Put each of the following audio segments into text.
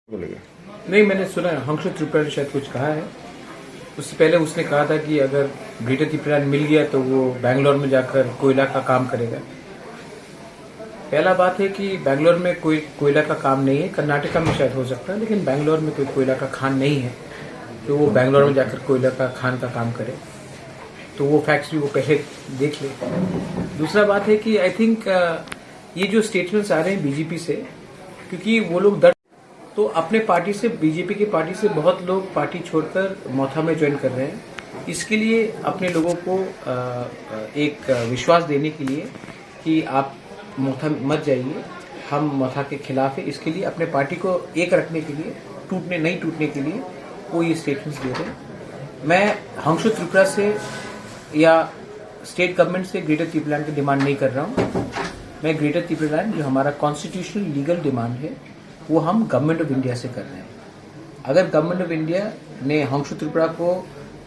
बोलेगा। नहीं, मैंने सुना है हंसो त्रिपुरा ने शायद कुछ कहा है। उससे पहले उसने कहा था कि अगर ग्रेटर त्रिपुरा मिल गया तो वो बैंगलोर में जाकर कोयला का काम करेगा। पहला बात है कि बैंगलोर में कोई कोयला का काम नहीं है, कर्नाटका में शायद हो सकता है, लेकिन बैंगलोर में कोई कोयला का खान नहीं है तो वो बैंगलोर में जाकर कोयला का खान का काम करे। तो वो फैक्ट्स भी वो पहले देख ले। दूसरा बात है कि आई थिंक ये जो स्टेटमेंट्स आ रहे हैं बीजेपी से, क्योंकि वो लोग तो अपने पार्टी से, बीजेपी की पार्टी से बहुत लोग पार्टी छोड़कर मोथा में ज्वाइन कर रहे हैं। इसके लिए अपने लोगों को एक विश्वास देने के लिए कि आप मोथा मत जाइए, हम मोथा के खिलाफ है, इसके लिए अपने पार्टी को एक रखने के लिए, नहीं टूटने के लिए वो ये स्टेटमेंट्स दे रहे हैं। मैं हंसो त्रिपुरा से या स्टेट गवर्नमेंट से ग्रेटर त्रिपुरा की डिमांड नहीं कर रहा हूँ। मैं ग्रेटर त्रिपुरा जो हमारा कॉन्स्टिट्यूशनल लीगल डिमांड है वो हम गवर्नमेंट ऑफ इंडिया से कर रहे हैं। अगर गवर्नमेंट ऑफ इंडिया ने हंसो त्रिपुरा को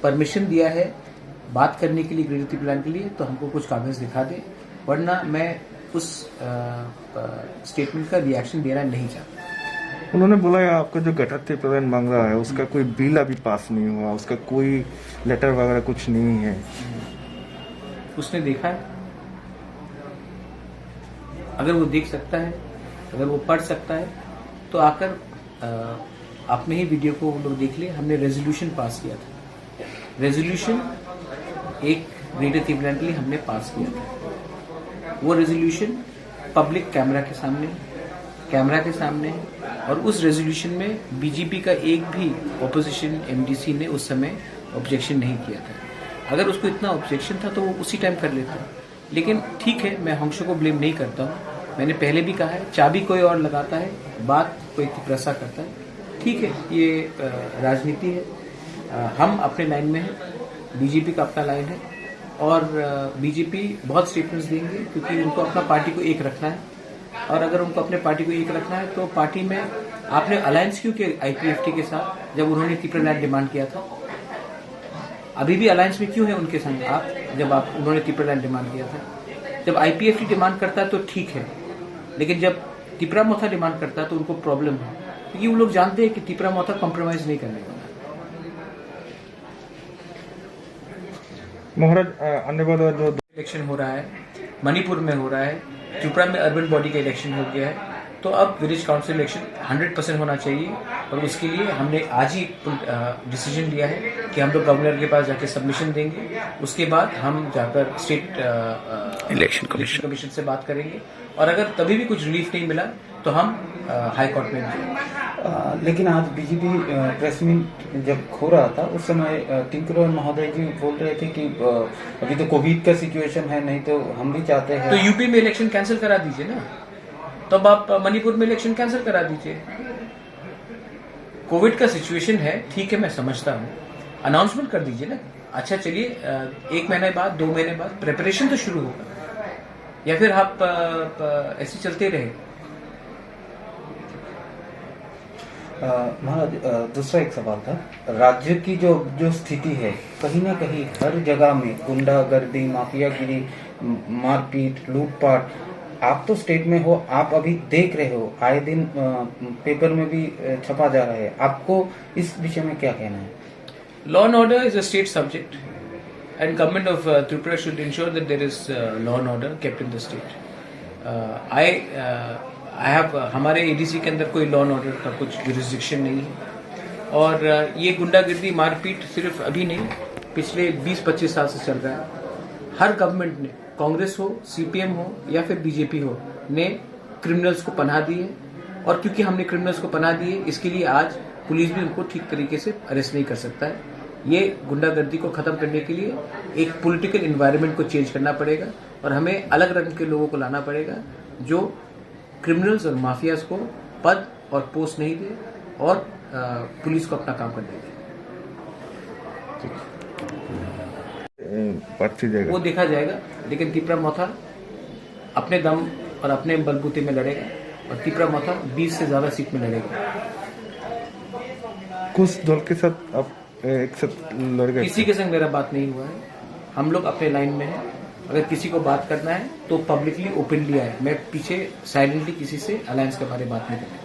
परमिशन दिया है बात करने के लिए ग्रेटर त्रिपुरा के लिए, तो हमको कुछ कागज दिखा दे, वरना मैं उस स्टेटमेंट का रिएक्शन देना नहीं चाहता। उन्होंने बोला है आपका जो ग्रेटर त्रिपुरा मांग रहा है उसका कोई बिल अभी पास नहीं हुआ, उसका कोई लेटर वगैरह कुछ नहीं है। उसने देखा है, अगर वो देख सकता है, अगर वो पढ़ सकता है तो आकर अपने ही वीडियो को लोग देख ले। हमने रेजोल्यूशन पास किया था, रेजोल्यूशन एक ग्रेटर त्रिपुरा के लिए हमने पास किया था। वो रेजोल्यूशन पब्लिक कैमरा के सामने है और उस रेजोल्यूशन में बीजेपी का एक भी ऑपोजिशन एमडीसी ने उस समय ऑब्जेक्शन नहीं किया था। अगर उसको इतना ऑब्जेक्शन था तो वो उसी टाइम कर लेता। लेकिन ठीक है, मैं हंसो को ब्लेम नहीं करता हूँ। मैंने पहले भी कहा है, चाबी कोई और लगाता है, बात कोई तिपरसा करता है। ठीक है, ये राजनीति है। हम अपने लाइन में हैं, बीजेपी का अपना लाइन है और बीजेपी बहुत स्टेटमेंट्स देंगे क्योंकि उनको अपना पार्टी को एक रखना है। और अगर उनको अपने पार्टी को एक रखना है तो पार्टी में आपने अलायंस क्यों किया आईपीएफटी के साथ जब उन्होंने त्रिपुरा लैंड डिमांड किया था? अभी भी अलायंस में क्यों है उनके संग आप, जब उन्होंने त्रिपुरा लैंड डिमांड किया था? जब आईपीएफटी डिमांड करता है तो ठीक है, लेकिन जब त्रिपुरा मोथा डिमांड करता है तो उनको प्रॉब्लम है, क्योंकि वो लोग जानते हैं कि त्रिपुरा मोथा कॉम्प्रोमाइज नहीं करने वाला। महाराज आने वाला जो इलेक्शन हो रहा है, मणिपुर में हो रहा है, त्रिपुरा में अर्बन बॉडी का इलेक्शन हो गया है, तो अब विलेज काउंसिल इलेक्शन 100% होना चाहिए। और उसके लिए हमने आज ही डिसीजन लिया है कि हम लोग गवर्नर के पास जाकर सबमिशन देंगे। उसके बाद हम जाकर स्टेट इलेक्शन कमीशन से बात करेंगे और अगर तभी भी कुछ रिलीफ नहीं मिला तो हम हाई कोर्ट में जाएंगे। लेकिन आज बीजेपी प्रेस मीट जब हो रहा था उस समय टिंकरॉय महोदय जी बोल रहे थे कि अभी तो कोविड का सिचुएशन है, नहीं तो हम भी चाहते हैं। तो यूपी में इलेक्शन कैंसिल करा दीजिए ना, तब आप मणिपुर में इलेक्शन कैंसिल करा दीजिए। कोविड का सिचुएशन है, ठीक है, मैं समझता हूँ, अनाउंसमेंट कर दीजिए ना। अच्छा चलिए, 1 महीने बाद, 2 महीने बाद प्रिपरेशन तो शुरू होगा, या फिर आप ऐसे चलते रहे। महाराज, दूसरा एक सवाल था। राज्य की जो स्थिति है, कहीं ना कहीं हर जगह में गुंडागर्दी, माफियागिरी, मारपीट, लूटपाट, आप तो स्टेट में हो, आप अभी देख रहे हो, आए दिन पेपर में भी छपा जा रहा है। आपको इस विषय में क्या कहना है? Law and order is a state subject, and government of Tripura should ensure that there is law and order kept in the state. I have हमारे एडीसी के अंदर कोई लॉ एंड ऑर्डर का कुछ जुरिस्डिक्शन नहीं है और ये गुंडागर्दी, मारपीट सिर्फ अभी नहीं, पिछले 20-25 साल से चल रहा है। हर गवर्नमेंट ने, कांग्रेस हो, सीपीएम हो या फिर बीजेपी हो, ने क्रिमिनल्स को पनाह दी है और क्योंकि हमने क्रिमिनल्स को पनाह दी है, इसके लिए आज पुलिस भी उनको ठीक तरीके से अरेस्ट नहीं कर सकता है। ये गुंडागर्दी को खत्म करने के लिए एक पॉलिटिकल एनवायरनमेंट को चेंज करना पड़ेगा और हमें अलग रंग के लोगों को लाना पड़ेगा जो क्रिमिनल्स और माफियाज को पद और पोस्ट नहीं दे और पुलिस को अपना काम करने दे। वो देखा जाएगा, लेकिन त्रिपुरा मोथा अपने दम और अपने बलबूते में लड़ेगा और त्रिपुरा मोथा 20 से ज्यादा सीट में लड़ेगा। कुछ दल के साथ आप एक साथ लड़ गए? किसी के संग मेरा बात नहीं हुआ है, हम लोग अपने लाइन में हैं। अगर किसी को बात करना है तो पब्लिकली, ओपनली आए। मैं पीछे साइलेंटली किसी से अलायंस के बारे में बात नहीं करता।